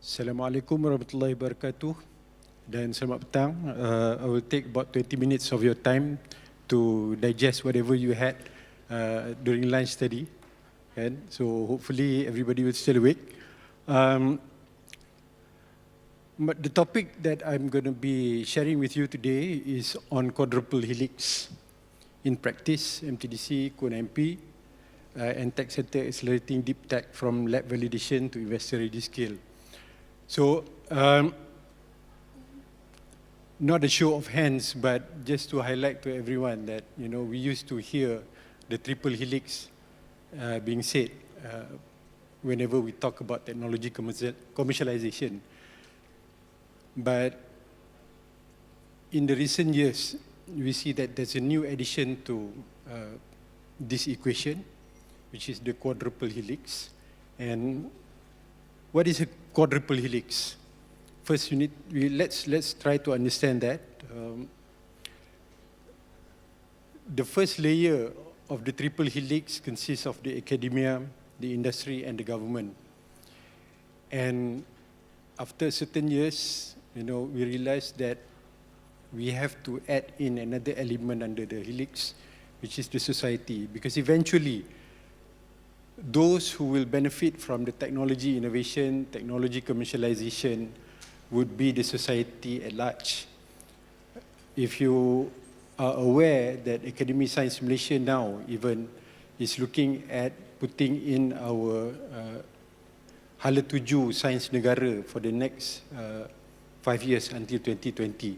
Assalamualaikum warahmatullahi wabarakatuh dan selamat petang. I will take about 20 minutes of your time to digest whatever you had during lunch study. And so hopefully everybody will still awake. But the topic that I'm going to be sharing with you today is on quadruple helix. In practice, MTDC, KUN-MP, and Tech Center accelerating deep tech from lab validation to investor ready scale. So, not a show of hands, but just to highlight to everyone that, we used to hear the triple helix being said whenever we talk about technology commercialization. But in the recent years, we see that there's a new addition to this equation, which is the quadruple helix. And what is a quadruple helix? First, let's try to understand that. The first layer of the triple helix consists of the academia, the industry, and the government. And after certain years, we realized that we have to add in another element under the helix, which is the society, because eventually, those who will benefit from the technology innovation, technology commercialization, would be the society at large. If you are aware that Academy Science Malaysia now even is looking at putting in our Hala 7 Sains Negara for the next 5 years until 2030,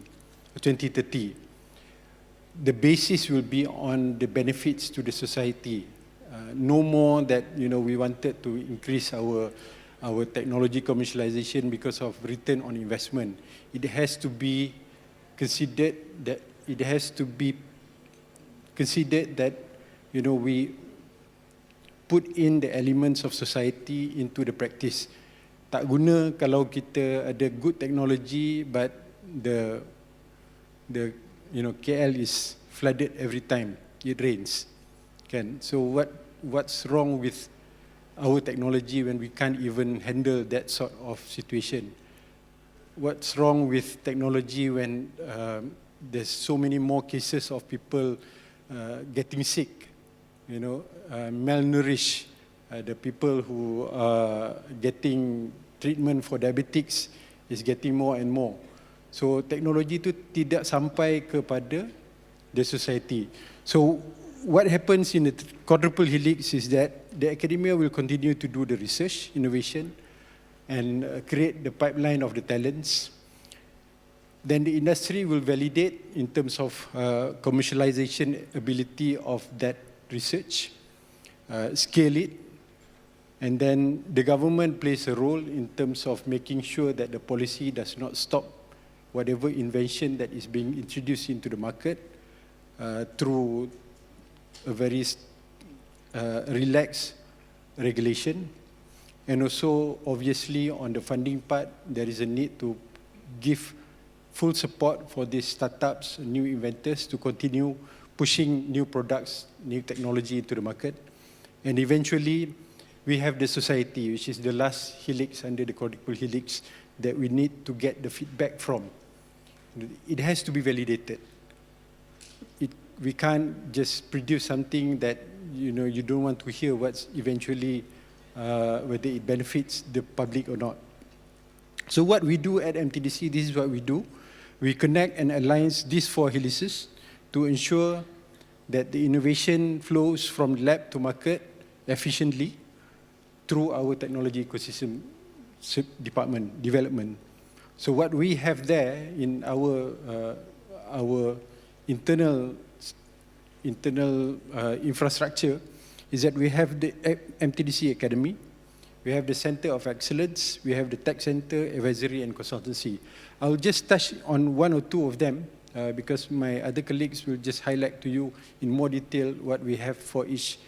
the basis will be on the benefits to the society. No more that we wanted to increase our technology commercialization because of return on investment. It has to be considered that we put in the elements of society into the practice. Tak guna kalau kita ada good technology but the KL is flooded every time it rains. So what's wrong with our technology when we can't even handle that sort of situation? What's wrong with technology when there's so many more cases of people getting sick, malnourished, the people who are getting treatment for diabetics is getting more and more. So teknologi itu tidak sampai kepada the society. So what happens in the quadruple helix is that the academia will continue to do the research, innovation, and create the pipeline of the talents. Then the industry will validate in terms of commercialization ability of that research, scale it, and then the government plays a role in terms of making sure that the policy does not stop whatever invention that is being introduced into the market through a very relaxed regulation. And also, obviously, on the funding part, there is a need to give full support for these startups, new inventors, to continue pushing new products, new technology into the market. And eventually, we have the society, which is the last helix under the quadruple helix that we need to get the feedback from. It has to be validated. We can't just produce something that you don't want to hear what's eventually whether it benefits the public or not. So what we do at MTDC, this is what we do. We connect and align these 4 helices to ensure that the innovation flows from lab to market efficiently through our technology ecosystem department development. So what we have there in our internal infrastructure is that we have the MTDC Academy, we have the Center of Excellence, we have the Tech Center, Advisory and Consultancy. I'll just touch on 1 or 2 of them because my other colleagues will just highlight to you in more detail what we have for each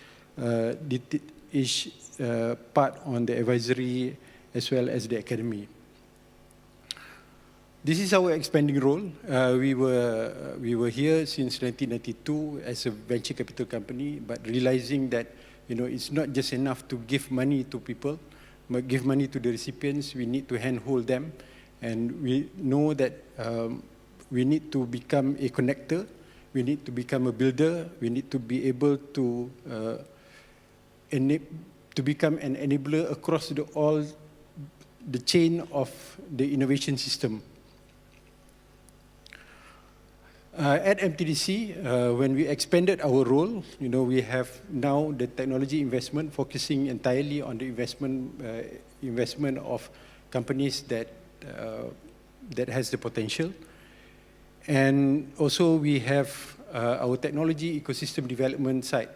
part on the advisory as well as the academy. This is our expanding role. We were here since 1992 as a venture capital company, but realizing that it's not just enough to give money to people, give money to the recipients, we need to handhold them. And we know that we need to become a connector, we need to become a builder, we need to be able to become an enabler across all the chain of the innovation system. At MTDC, when we expanded our role, we have now the technology investment focusing entirely on the investment of companies that has the potential. And also we have our technology ecosystem development side,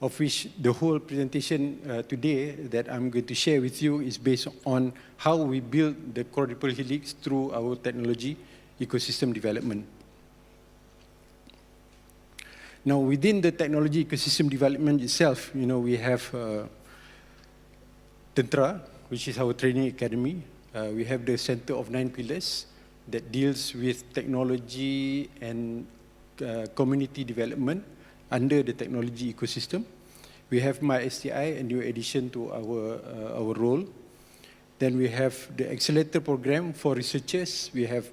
of which the whole presentation today that I'm going to share with you is based on how we build the quadruple helix through our technology ecosystem development. Now, within the technology ecosystem development itself, we have Tentera, which is our training academy. We have the Center of 9 Pillars that deals with technology and community development under the technology ecosystem. We have MySTI, a new addition to our role. Then we have the Accelerator Program for researchers. We have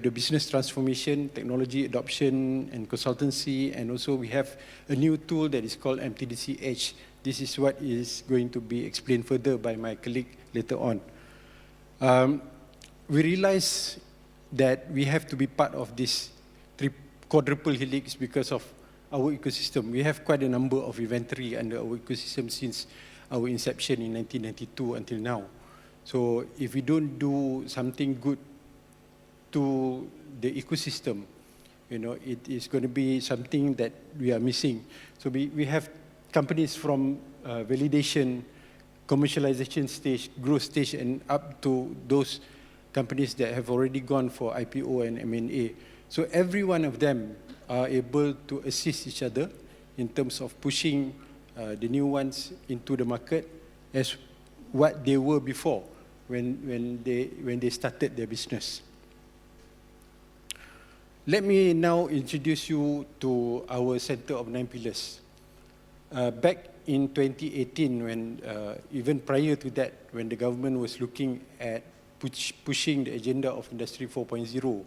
the business transformation, technology adoption, and consultancy. And also we have a new tool that is called MTDC Edge. This is what is going to be explained further by my colleague later on. We realize that we have to be part of this quadruple helix because of our ecosystem. We have quite a number of inventory under our ecosystem since our inception in 1992 until now. So if we don't do something good to the ecosystem, it is going to be something that we are missing. So we have companies from validation, commercialization stage, growth stage, and up to those companies that have already gone for IPO and M&A. So every one of them are able to assist each other in terms of pushing the new ones into the market as what they were before when they started their business. Let me now introduce you to our Center of 9 Pillars. Back in 2018, when even prior to that, when the government was looking at pushing the agenda of Industry 4.0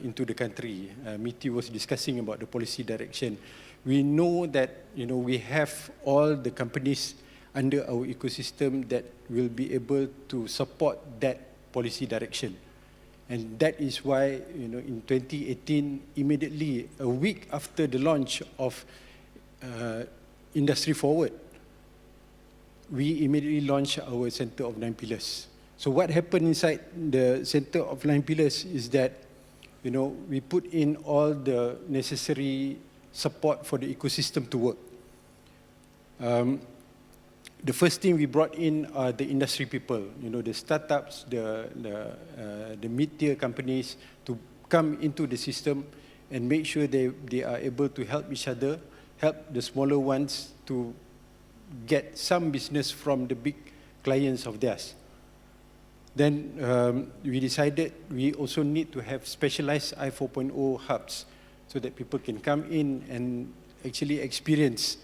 into the country, MITI was discussing about the policy direction. We know that we have all the companies under our ecosystem that will be able to support that policy direction. And that is why, in 2018, immediately a week after the launch of Industry Forward, we immediately launched our Center of 9 Pillars. So what happened inside the Center of 9 Pillars is that, we put in all the necessary support for the ecosystem to work. The first thing we brought in are the industry people, the startups, the mid-tier companies to come into the system and make sure they are able to help each other, help the smaller ones to get some business from the big clients of theirs. Then we decided we also need to have specialized I4.0 hubs so that people can come in and actually experience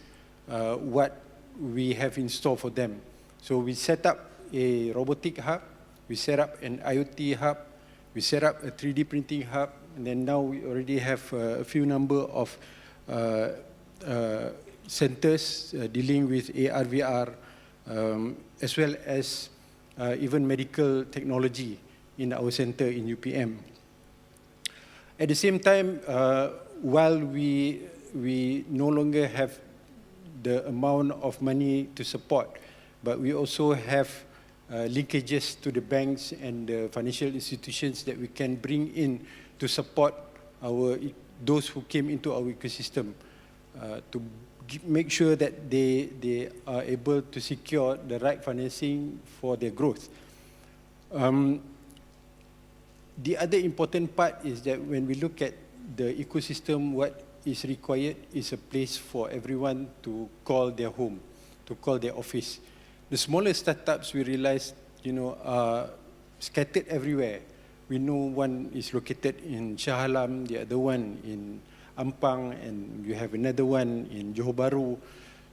what we have in store for them. So we set up a robotic hub, we set up an IoT hub, we set up a 3D printing hub, and then now we already have a few number of centers dealing with AR, VR, as well as even medical technology in our center in UPM. At the same time, while we no longer have the amount of money to support, but we also have linkages to the banks and the financial institutions that we can bring in to support those who came into our ecosystem to make sure that they are able to secure the right financing for their growth. The other important part is that when we look at the ecosystem, what is required is a place for everyone to call their home, to call their office. The smaller startups, we realize, are scattered everywhere. We know one is located in Shah Alam, the other one in Ampang, and you have another one in Johor Bahru.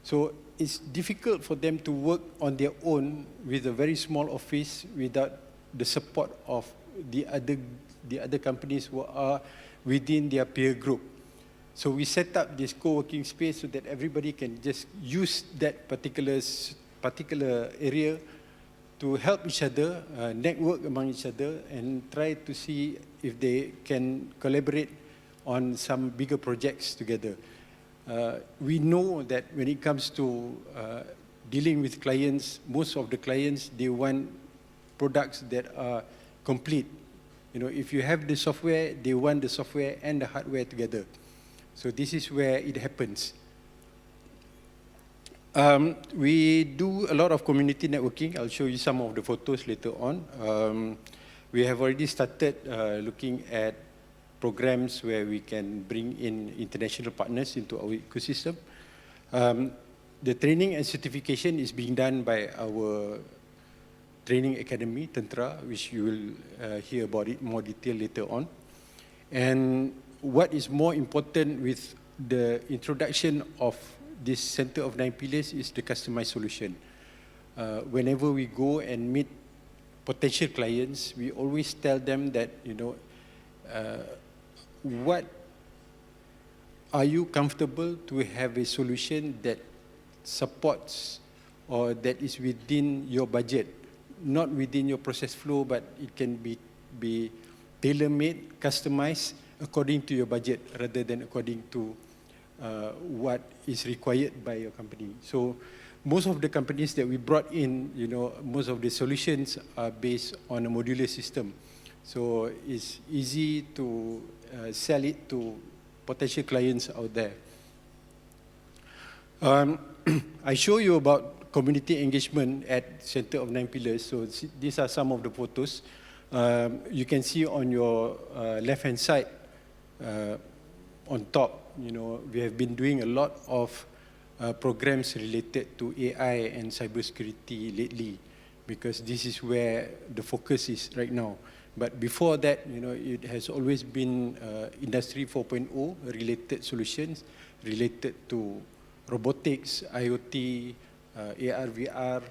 So it's difficult for them to work on their own with a very small office without the support of the other companies who are within their peer group. So we set up this co-working space so that everybody can just use that particular area to help each other, network among each other, and try to see if they can collaborate on some bigger projects together. We know that when it comes to dealing with clients, most of the clients, they want products that are complete. You know, if you have the software, they want the software and the hardware together. So this is where it happens. We do a lot of community networking. I'll show you some of the photos later on. We have already started looking at programs where we can bring in international partners into our ecosystem. The training and certification is being done by our training academy, Tentera, which you will hear about it more detail later on. And what is more important with the introduction of this Center of 9 Pillars is the customized solution. Whenever we go and meet potential clients, we always tell them that, you know, what are you comfortable to have a solution that supports or that is within your budget, not within your process flow, but it can be tailor-made, customized according to your budget rather than according to what is required by your company. So most of the companies that we brought in, you know, most of the solutions are based on a modular system. So it's easy to sell it to potential clients out there. I show you about community engagement at Center of 9 Pillars. So these are some of the photos. You can see on your left-hand side, on top, you know, we have been doing a lot of programs related to AI and cybersecurity lately, because this is where the focus is right now. But before that, you know, it has always been Industry 4.0 related solutions related to robotics, IoT, AR, VR,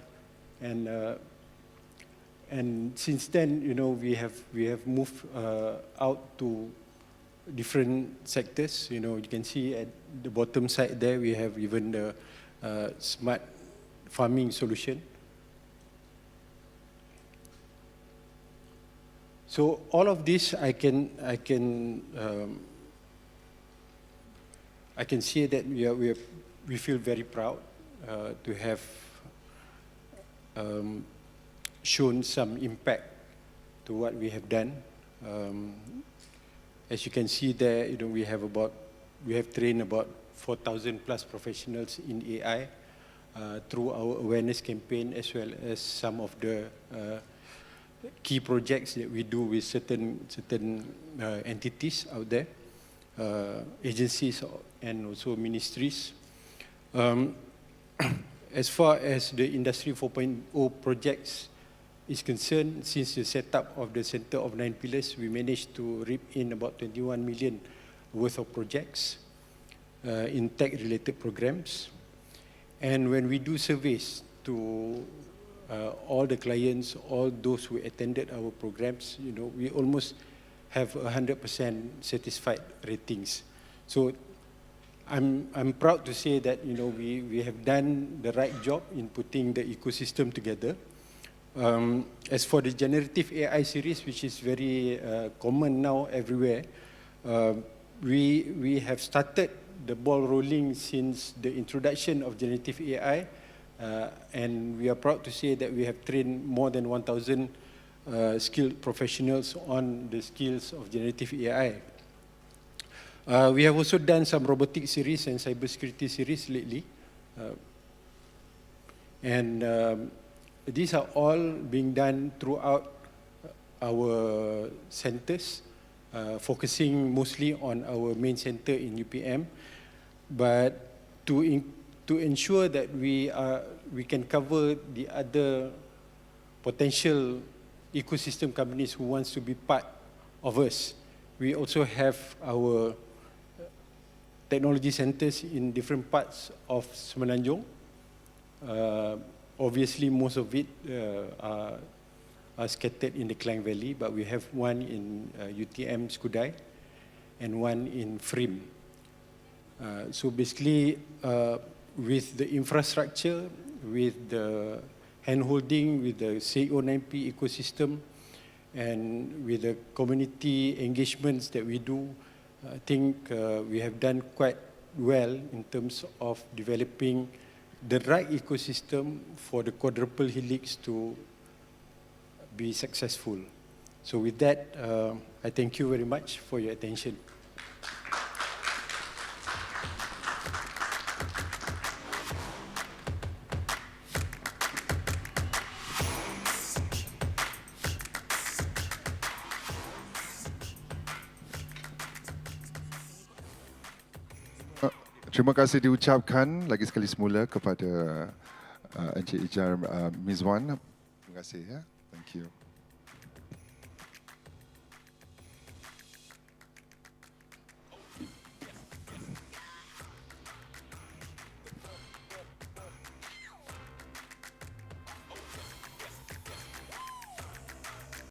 and since then, you know, we have moved out to different sectors. You know, you can see at the bottom side there, we have even the smart farming solution. So all of this, I can say that we feel very proud to have shown some impact to what we have done. As you can see there, you know, we have trained about 4,000 plus professionals in AI through our awareness campaign, as well as some of the key projects that we do with certain entities out there, agencies and also ministries. As far as the Industry 4.0 projects is concerned, since the setup of the Center of 9 Pillars, we managed to reap in about 21 million worth of projects in tech-related programs. And when we do surveys to all the clients, all those who attended our programs, you know, we almost have 100% satisfied ratings. So I'm proud to say that, you know, we have done the right job in putting the ecosystem together. As for the generative AI series, which is very common now everywhere, we have started the ball rolling since the introduction of generative AI, and we are proud to say that we have trained more than 1,000 skilled professionals on the skills of generative AI. We have also done some robotic series and cybersecurity series lately. These are all being done throughout our centers, focusing mostly on our main center in UPM. But to ensure that we can cover the other potential ecosystem companies who wants to be part of us, we also have our technology centers in different parts of Semenanjung. Obviously, most of it are scattered in the Klang Valley, but we have one in UTM Skudai and one in Frim. So basically, with the infrastructure, with the handholding, with the CO9P ecosystem, and with the community engagements that we do, I think we have done quite well in terms of developing the right ecosystem for the quadruple helix to be successful. So with that, I thank you very much for your attention. Terima kasih diucapkan lagi sekali semula kepada Encik Ijar Mizwan. Terima kasih ya. Thank you.